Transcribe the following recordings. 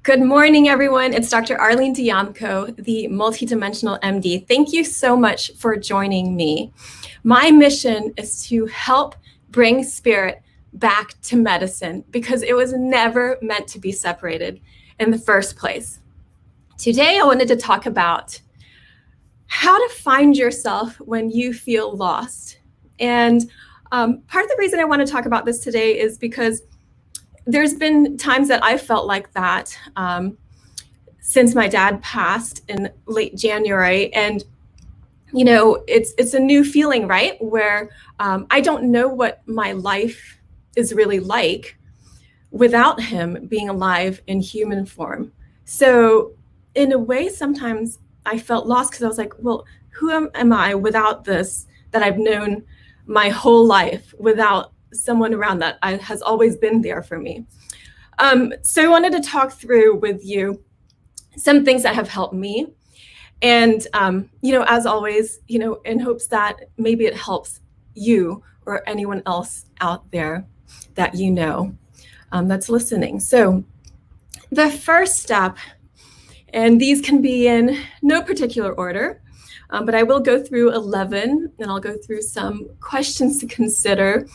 Good morning, everyone. It's Dr. Arlene Diamco, the MultiDimensional MD. Thank you so much for joining me. My mission is to help bring spirit back to medicine because it was never meant to be separated in the first place. Today, I wanted to talk about how to find yourself when you feel lost. And part of the reason I want to talk about this today is because there's been times that I felt like that since my dad passed in late January. And, you know, it's a new feeling, right? Where I don't know what my life is really like without him being alive in human form. So in a way, sometimes I felt lost because I was like, well, who am I without this that I've known my whole life, without someone around that has always been there for me. So I wanted to talk through with you some things that have helped me. And, as always, in hopes that maybe it helps you or anyone else out there that that's listening. So the first step, and these can be in no particular order, but I will go through 11 and I'll go through some questions to consider.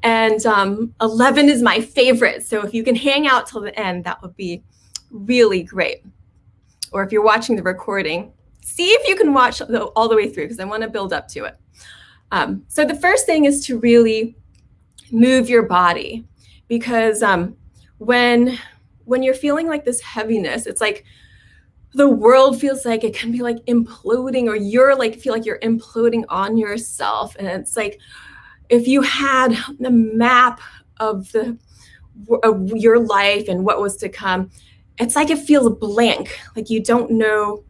And 11 is my favorite. So if you can hang out till the end, that would be really great. Or if you're watching the recording, see if you can watch all the way through because I want to build up to it. So the first thing is to really move your body because when you're feeling like this heaviness, it's like the world feels like it can be like imploding, or you're like feel like you're imploding on yourself. And it's like if you had the map of your life and what was to come, it's like it feels blank, like you don't know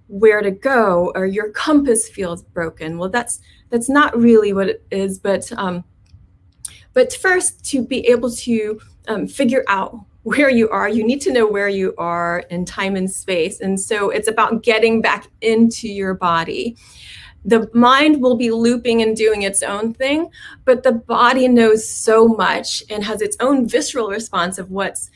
where to go, or your compass feels broken. Well, that's not really what it is, but first, to be able to figure out where you are, you need to know where you are in time and space. And so it's about getting back into your body. The mind will be looping and doing its own thing, but the body knows so much and has its own visceral response of what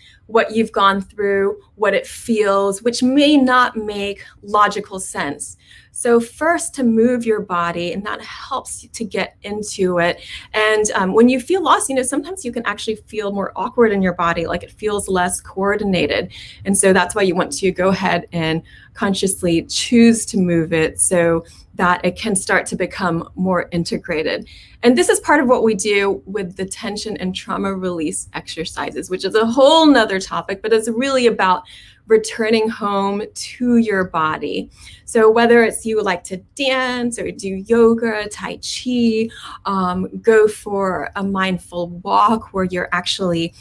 you've gone through, what it feels, which may not make logical sense. So first, to move your body, and that helps you to get into it. And when you feel lost, sometimes you can actually feel more awkward in your body, like it feels less coordinated. And so that's why you want to go ahead and consciously choose to move it so that it can start to become more integrated. And this is part of what we do with the tension and trauma release exercises, which is a whole nother topic, but it's really about returning home to your body. So whether it's you like to dance or do yoga, tai chi, go for a mindful walk where you're actually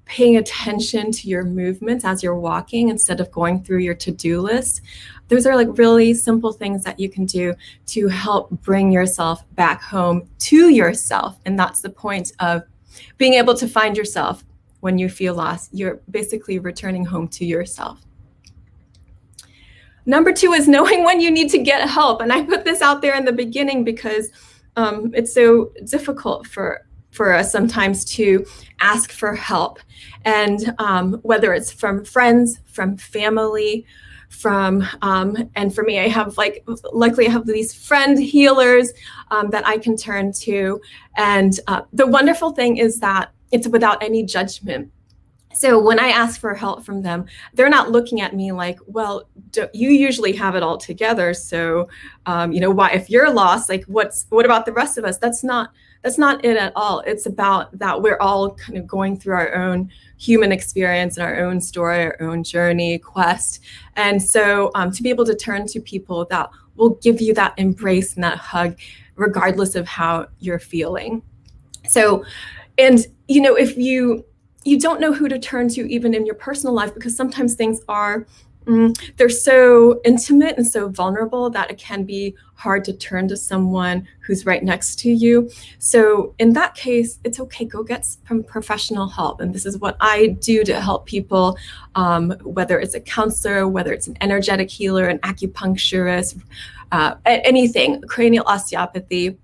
paying attention to your movements as you're walking instead of going through your to-do list. Those are like really simple things that you can do to help bring yourself back home to yourself. And that's the point of being able to find yourself when you feel lost. You're basically returning home to yourself. Number 2 is knowing when you need to get help. And I put this out there in the beginning because it's so difficult for us sometimes to ask for help. And whether it's from friends, from family, and for me, I have luckily I have these friend healers that I can turn to. And the wonderful thing is that it's without any judgment. So when I ask for help from them, they're not looking at me like, well, you usually have it all together. So, why, if you're lost, like what about the rest of us? That's not it at all. It's about that we're all kind of going through our own human experience and our own story, our own journey, quest. And so to be able to turn to people that will give you that embrace and that hug, regardless of how you're feeling. So, and, if you don't know who to turn to even in your personal life, because sometimes things are, they're so intimate and so vulnerable that it can be hard to turn to someone who's right next to you. So in that case, it's okay, go get some professional help. And this is what I do to help people, whether it's a counselor, whether it's an energetic healer, an acupuncturist, anything, cranial osteopathy,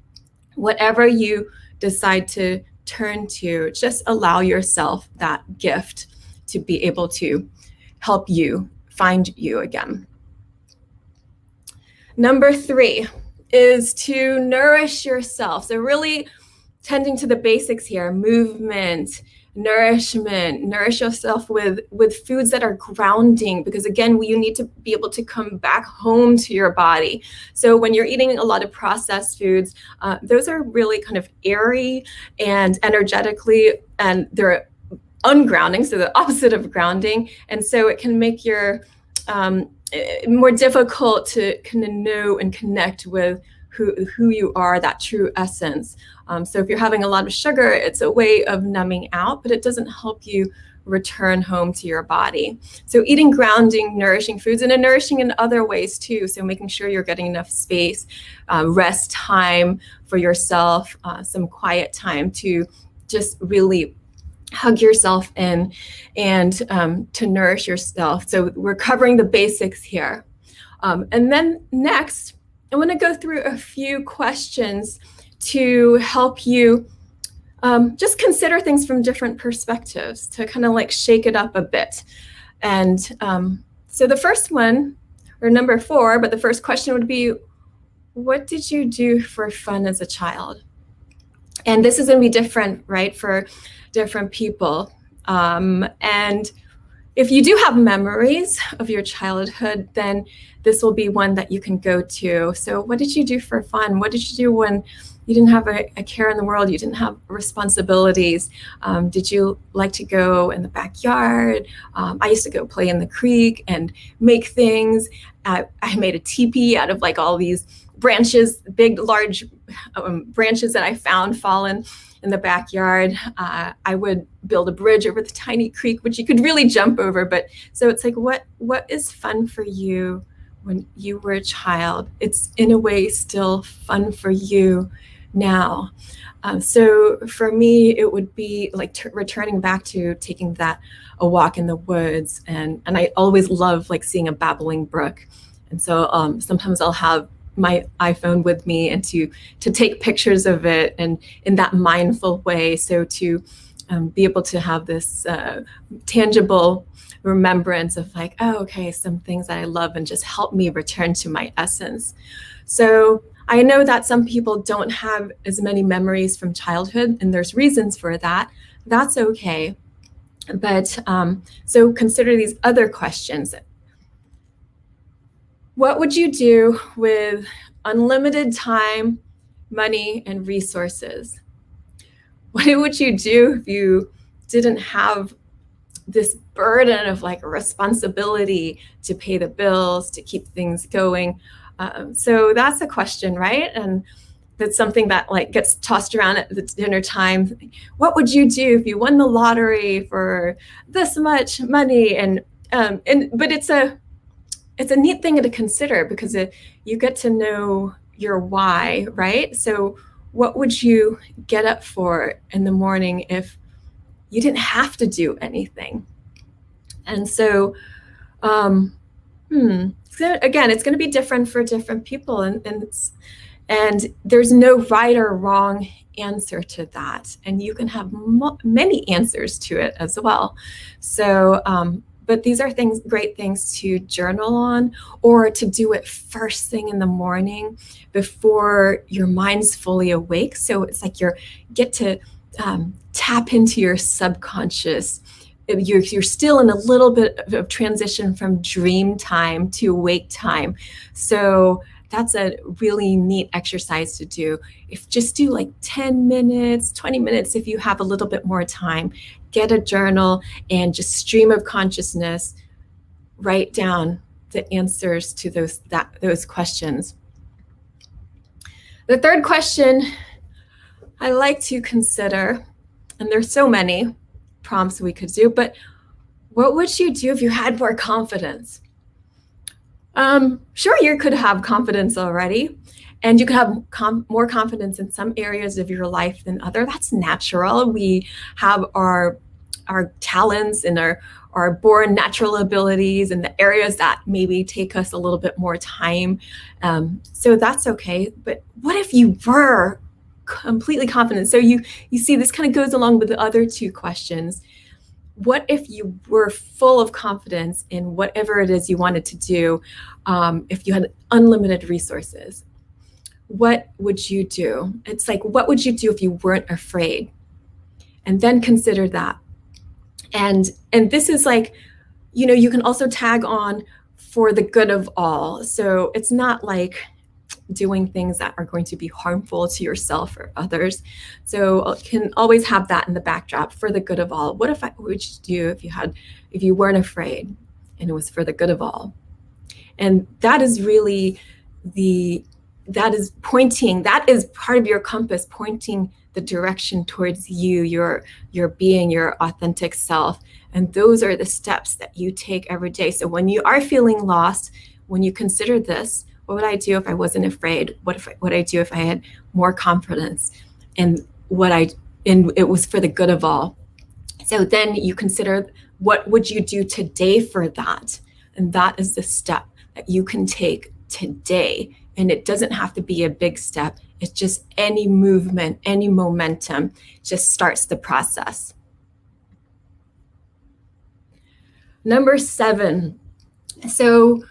whatever you decide to turn to, just allow yourself that gift to be able to help you find you again. Number 3 is to nourish yourself. So really tending to the basics here: movement, nourishment. Nourish yourself with foods that are grounding, because again, you need to be able to come back home to your body. So when you're eating a lot of processed foods, those are really kind of airy and energetically, and they're ungrounding, so the opposite of grounding. And so it can make your more difficult to kind of know and connect with who you are, that true essence. So if you're having a lot of sugar, it's a way of numbing out, but it doesn't help you return home to your body. So eating grounding, nourishing foods, and nourishing in other ways too. So making sure you're getting enough space, rest time for yourself, some quiet time to just really hug yourself in and to nourish yourself. So we're covering the basics here. And then next, I want to go through a few questions to help you just consider things from different perspectives, to kind of like shake it up a bit. And so the first one, or number 4, but the first question would be, what did you do for fun as a child? And this is going to be different, right, for different people. And if you do have memories of your childhood, then this will be one that you can go to. So what did you do for fun? What did you do when you didn't have a care in the world? You didn't have responsibilities? Did you like to go in the backyard? I used to go play in the creek and make things. I made a teepee out of like all these branches, big, large branches that I found fallen in the backyard. I would build a bridge over the tiny creek, which you could really jump over. But so it's like, what is fun for you when you were a child? It's in a way still fun for you now. So for me, it would be like returning back to taking a walk in the woods. And I always love like seeing a babbling brook. And so sometimes I'll have my iPhone with me and to take pictures of it, and in that mindful way. So to be able to have this tangible remembrance of like, oh, okay, some things that I love, and just help me return to my essence. So I know that some people don't have as many memories from childhood, and there's reasons for that. That's okay. But so consider these other questions. What would you do with unlimited time, money, and resources? What would you do if you didn't have this burden of like responsibility to pay the bills, to keep things going? So that's a question, right? And that's something that like gets tossed around at the dinner time. What would you do if you won the lottery for this much money? But it's a neat thing to consider, because you get to know your why, right? So what would you get up for in the morning if you didn't have to do anything? And so, so again, it's going to be different for different people, and there's no right or wrong answer to that. And you can have many answers to it as well. So, but these are great things to journal on, or to do it first thing in the morning before your mind's fully awake. So it's like you get to tap into your subconscious. You're still in a little bit of transition from dream time to wake time. So that's a really neat exercise to do. Just do like 10 minutes, 20 minutes if you have a little bit more time. Get a journal and just stream of consciousness, write down the answers to those questions. The third question I like to consider, and there's so many prompts we could do, but what would you do if you had more confidence? Sure, you could have confidence already, and you could have more confidence in some areas of your life than other. That's natural. We have our talents and our born natural abilities, and the areas that maybe take us a little bit more time. So that's okay. But what if you were completely confident? So you see, this kind of goes along with the other two questions. what if you were full of confidence in whatever it is you wanted to do? If you had unlimited resources, what would you do? It's like, what would you do if you weren't afraid? And then consider that. And this is like, you can also tag on for the good of all. So it's not like doing things that are going to be harmful to yourself or others. So can always have that in the backdrop, for the good of all. What would you do if you weren't afraid and it was for the good of all? And that is really that is part of your compass, pointing the direction towards you, your being, your authentic self. And those are the steps that you take every day. So when you are feeling lost, when you consider this, what would I do if I wasn't afraid? What would I do if I had more confidence? And it was for the good of all. So then you consider, what would you do today for that? And that is the step that you can take today. And it doesn't have to be a big step. It's just any movement, any momentum just starts the process. Number 7. So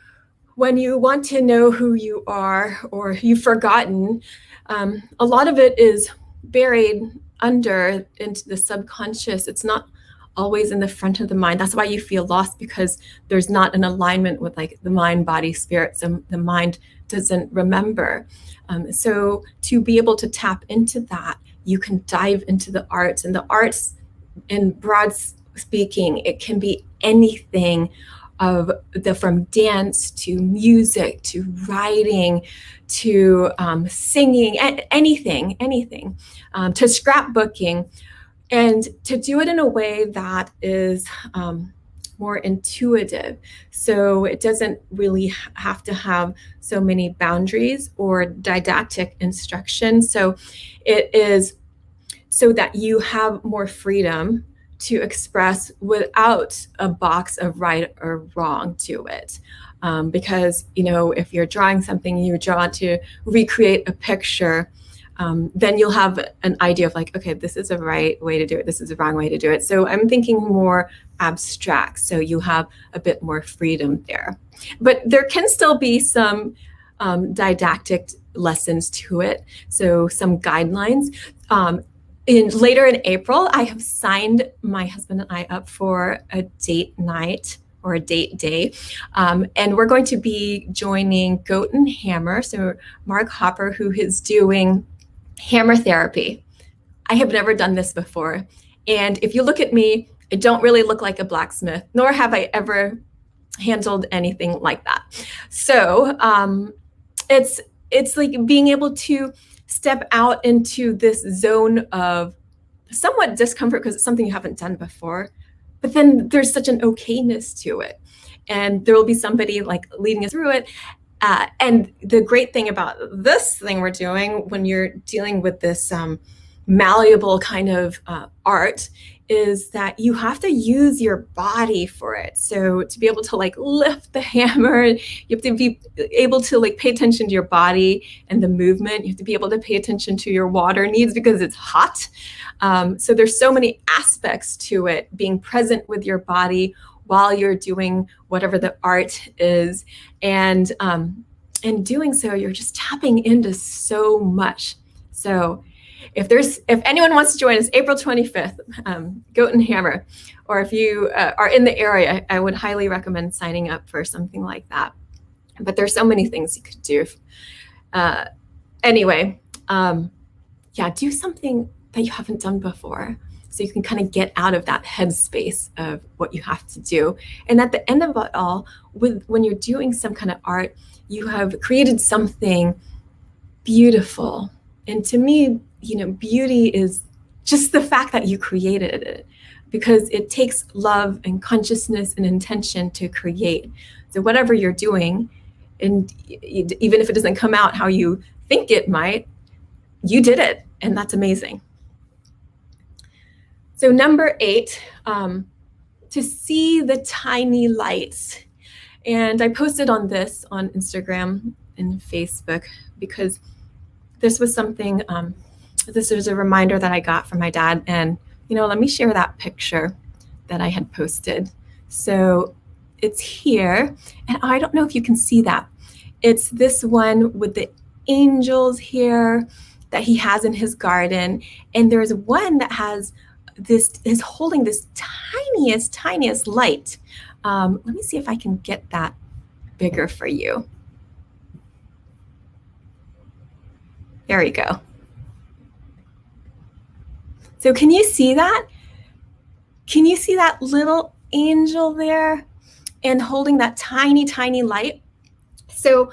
when you want to know who you are, or you've forgotten, a lot of it is buried under into the subconscious. It's not always in the front of the mind. That's why you feel lost, because there's not an alignment with like the mind, body, spirit. So the mind doesn't remember. So to be able to tap into that, you can dive into the arts. And the arts, in broad speaking, it can be anything, from dance to music to writing to singing, anything, to scrapbooking. And to do it in a way that is more intuitive. So it doesn't really have to have so many boundaries or didactic instruction. So it is so that you have more freedom to express without a box of right or wrong to it. Because, if you're drawing something, you draw to recreate a picture, then you'll have an idea of like, okay, this is a right way to do it, this is a wrong way to do it. So I'm thinking more abstract, so you have a bit more freedom there. But there can still be some didactic lessons to it, so some guidelines. Later in April, I have signed my husband and I up for a date night or a date day. And we're going to be joining Goat and Hammer. So Mark Hopper, who is doing hammer therapy. I have never done this before. And if you look at me, I don't really look like a blacksmith, nor have I ever handled anything like that. So it's like being able to step out into this zone of somewhat discomfort because it's something you haven't done before, but then there's such an okayness to it. And there will be somebody like leading us through it. And the great thing about this thing we're doing when you're dealing with this malleable kind of art is that you have to use your body for it. So to be able to like lift the hammer, you have to be able to like pay attention to your body and the movement. You have to be able to pay attention to your water needs because it's hot. So there's so many aspects to it, being present with your body while you're doing whatever the art is. And in doing so, you're just tapping into so much. So if anyone wants to join us, April 25th, Goat and Hammer, or if you are in the area, I would highly recommend signing up for something like that. But there's so many things you could do. Anyway, do something that you haven't done before, so you can kind of get out of that headspace of what you have to do. And at the end of it all, when you're doing some kind of art, you have created something beautiful. And to me, beauty is just the fact that you created it, because it takes love and consciousness and intention to create. So whatever you're doing, and even if it doesn't come out how you think it might, you did it, and that's amazing. So number 8, to see the tiny lights. And I posted on this on Instagram and Facebook because this was something, this was a reminder that I got from my dad. And, let me share that picture. that I had posted. So it's here, and I don't know if you can see that. It's this one with the angels here that he has in his garden, and there's one that has is holding this tiniest light. Let me see if I can get that bigger for you. There we go. So can you see that? Can you see that little angel there and holding that tiny light? So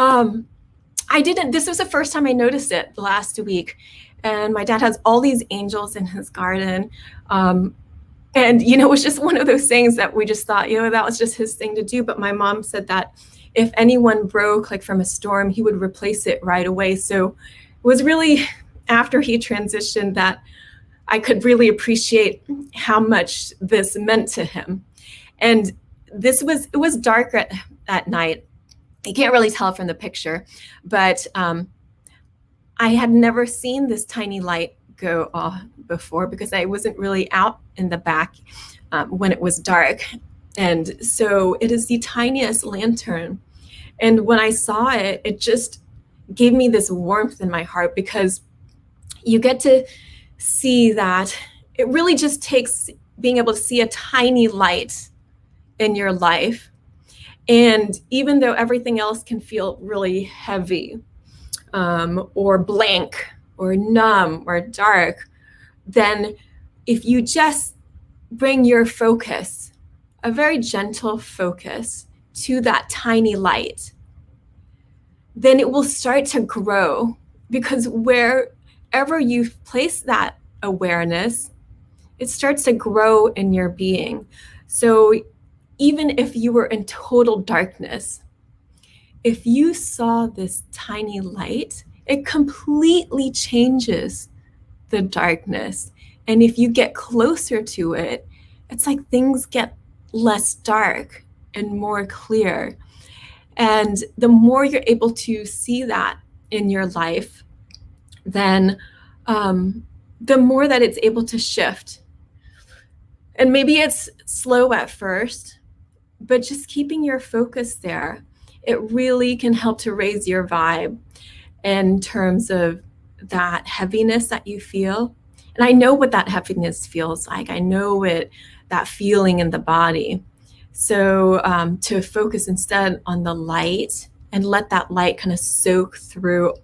this was the first time I noticed it last week. And my dad has all these angels in his garden. And, it was just one of those things that we just thought, that was just his thing to do. But my mom said that if anyone broke, like from a storm, he would replace it right away. So it was really after he transitioned that I could really appreciate how much this meant to him. And it was dark at night. You can't really tell from the picture, but I had never seen this tiny light go off before because I wasn't really out in the back when it was dark. And so it is the tiniest lantern. And when I saw it, it just gave me this warmth in my heart because you get to see that it really just takes being able to see a tiny light in your life. And even though everything else can feel really heavy or blank or numb or dark, then if you just bring your focus, a very gentle focus, to that tiny light, then it will start to grow, because wherever you place that awareness, it starts to grow in your being. So even if you were in total darkness, if you saw this tiny light, it completely changes the darkness. And if you get closer to it, it's like things get less dark and more clear. And the more you're able to see that in your life, then the more that it's able to shift. And maybe it's slow at first, but just keeping your focus there, it really can help to raise your vibe in terms of that heaviness that you feel. And I know what that heaviness feels like. I know that feeling in the body. So to focus instead on the light and let that light kind of soak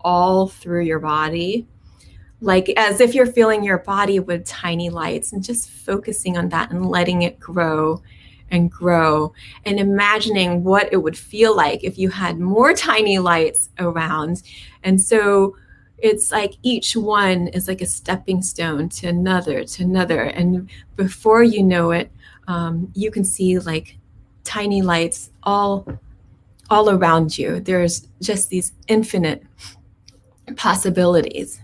all through your body, like as if you're filling your body with tiny lights, and just focusing on that and letting it grow and grow, and imagining what it would feel like if you had more tiny lights around. And so it's like each one is like a stepping stone to another. And before you know it, you can see like tiny lights all around you. There's just these infinite possibilities.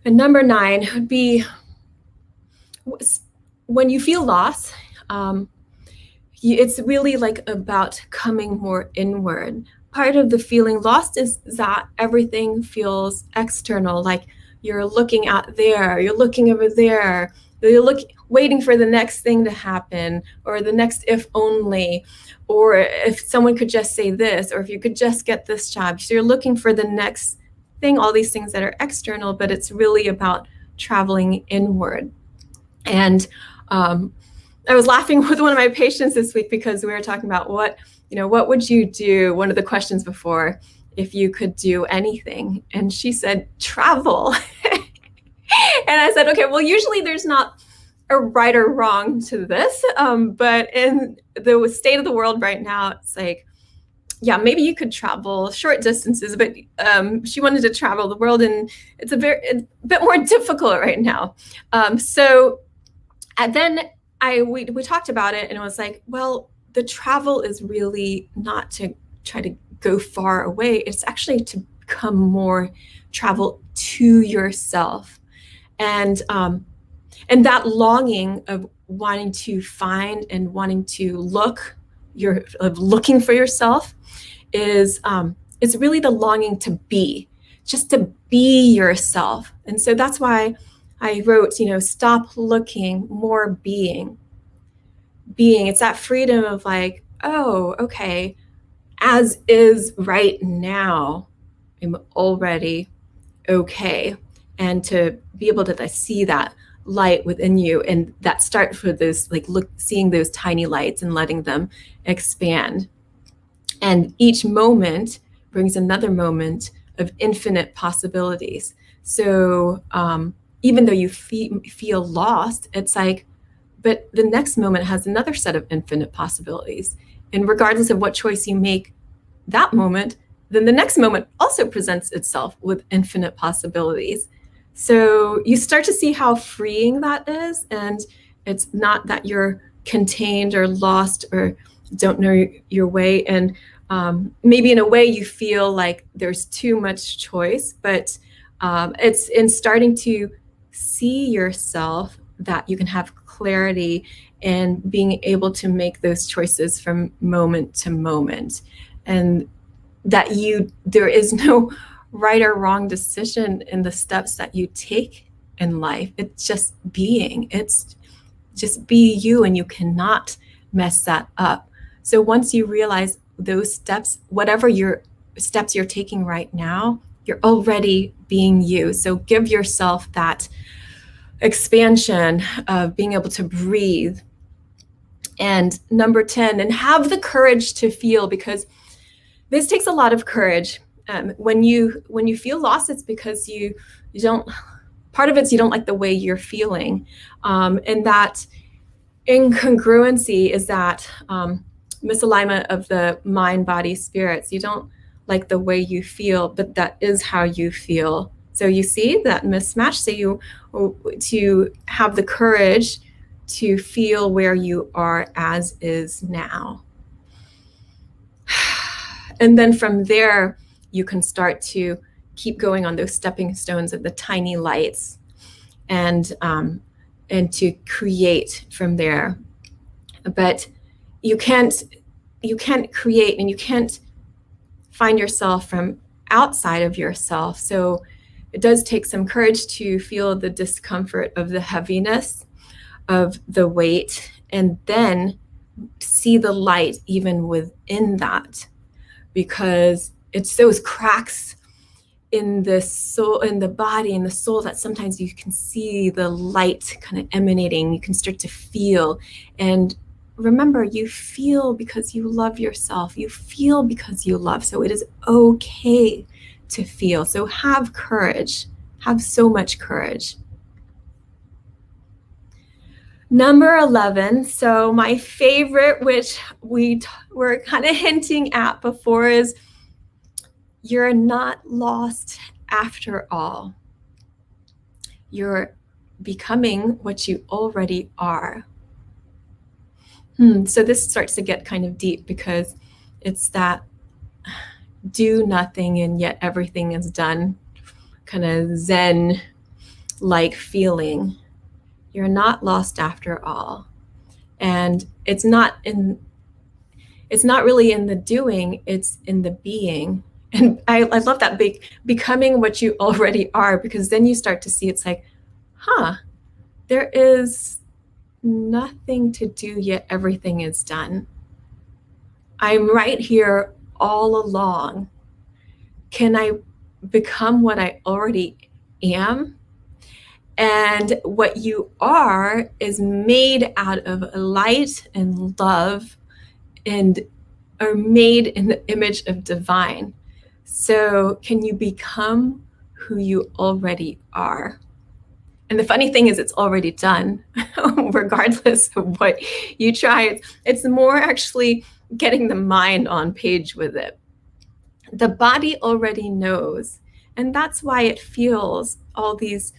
And number 9 would be when you feel lost, it's really like about coming more inward. Part of the feeling lost is that everything feels external, like you're looking out there, you're looking over there, you're waiting for the next thing to happen, or the next if only, or if someone could just say this, or if you could just get this job. So you're looking for the next thing, all these things that are external, but it's really about traveling inward. And I was laughing with one of my patients this week because we were talking about what would you do, one of the questions before, if you could do anything. And she said, travel. And I said, okay, well, usually there's not a right or wrong to this. But in the state of the world right now, it's like, yeah, maybe you could travel short distances, but she wanted to travel the world, and it's a bit more difficult right now. And then we talked about it, and it was like, well, the travel is really not to try to go far away. It's actually to become more travel to yourself. And that longing of wanting to find and wanting to looking for yourself is really the longing to be, just to be yourself. And so that's why I wrote, stop looking, more being. Being, it's that freedom of like, oh, okay, as is right now, I'm already okay. And to be able to see that light within you, and that start for those, like, seeing those tiny lights and letting them expand. And each moment brings another moment of infinite possibilities. So even though you feel lost, it's like, but the next moment has another set of infinite possibilities. And regardless of what choice you make that moment, then the next moment also presents itself with infinite possibilities. So you start to see how freeing that is. And it's not that you're contained or lost or don't know your way. And maybe in a way you feel like there's too much choice, but it's in starting to see yourself that you can have clarity and being able to make those choices from moment to moment. And that there is no right or wrong decision in the steps that you take in life. It's just being. It's just be you, and you cannot mess that up. So once you realize those steps, whatever your steps you're taking right now, you're already being you. So give yourself that expansion of being able to breathe. And number 10, and have the courage to feel, because this takes a lot of courage. When you feel lost, it's because you don't, part of it's you don't like the way you're feeling. And that incongruency is that misalignment of the mind, body, spirits. You don't like the way you feel, but that is how you feel. So you see that mismatch. So to have the courage to feel where you are as is now. And then from there, you can start to keep going on those stepping stones of the tiny lights, and to create from there. But you can't create, and you can't find yourself from outside of yourself. So it does take some courage to feel the discomfort of the heaviness of the weight, and then see the light even within that, because it's those cracks in the soul, in the body, in the soul, that sometimes you can see the light kind of emanating. You can start to feel. And remember, you feel because you love yourself. You feel because you love. So it is okay to feel. So have courage. Have so much courage. Number 11, so my favorite, which we were kind of hinting at before, is you're not lost after all. You're becoming what you already are. So this starts to get kind of deep, because it's that do nothing and yet everything is done kind of Zen-like feeling. You're not lost after all. And it's not really in the doing, it's in the being. And I love that becoming what you already are, because then you start to see it's like, there is nothing to do, yet everything is done. I'm right here all along. Can I become what I already am? And what you are is made out of light and love, and are made in the image of divine. So can you become who you already are? And the funny thing is, it's already done, regardless of what you try. It's more actually getting the mind on page with it. The body already knows, and that's why it feels all these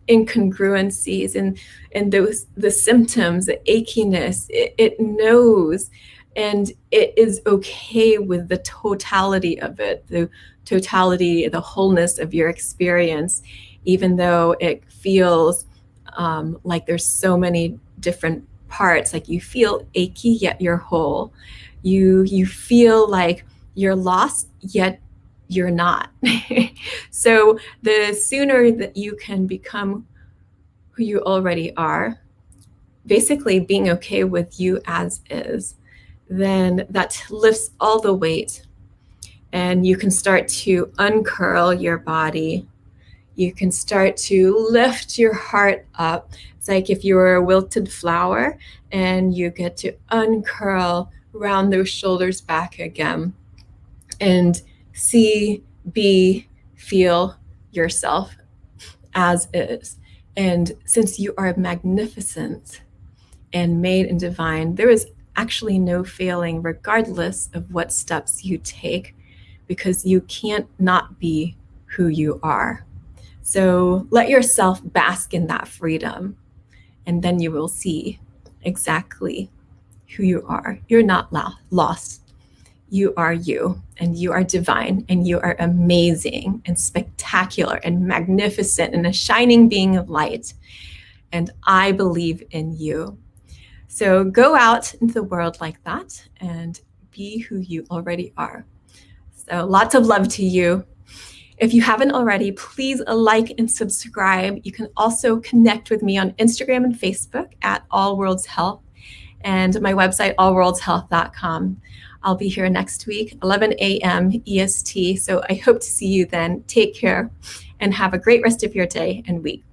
incongruencies and the symptoms, the achiness. It knows, and it is okay with the totality of it, the totality, the wholeness of your experience, even though it feels like there's so many different parts. Like you feel achy, yet you're whole. You feel like you're lost, yet you're not. So the sooner that you can become who you already are, basically being okay with you as is, then that lifts all the weight. And you can start to uncurl your body. You can start to lift your heart up. It's like if you were a wilted flower and you get to uncurl, round those shoulders back again, and see, be, feel yourself as is. And since you are magnificent and made and divine, there is actually no failing, regardless of what steps you take, because you can't not be who you are. So let yourself bask in that freedom, and then you will see exactly who you are. You're not lost. You are you, and you are divine, and you are amazing and spectacular and magnificent and a shining being of light. And I believe in you. So go out into the world like that and be who you already are. So lots of love to you. If you haven't already, please like and subscribe. You can also connect with me on Instagram and Facebook at All Worlds Health, and my website, allworldshealth.com. I'll be here next week, 11 a.m. EST. So I hope to see you then. Take care and have a great rest of your day and week.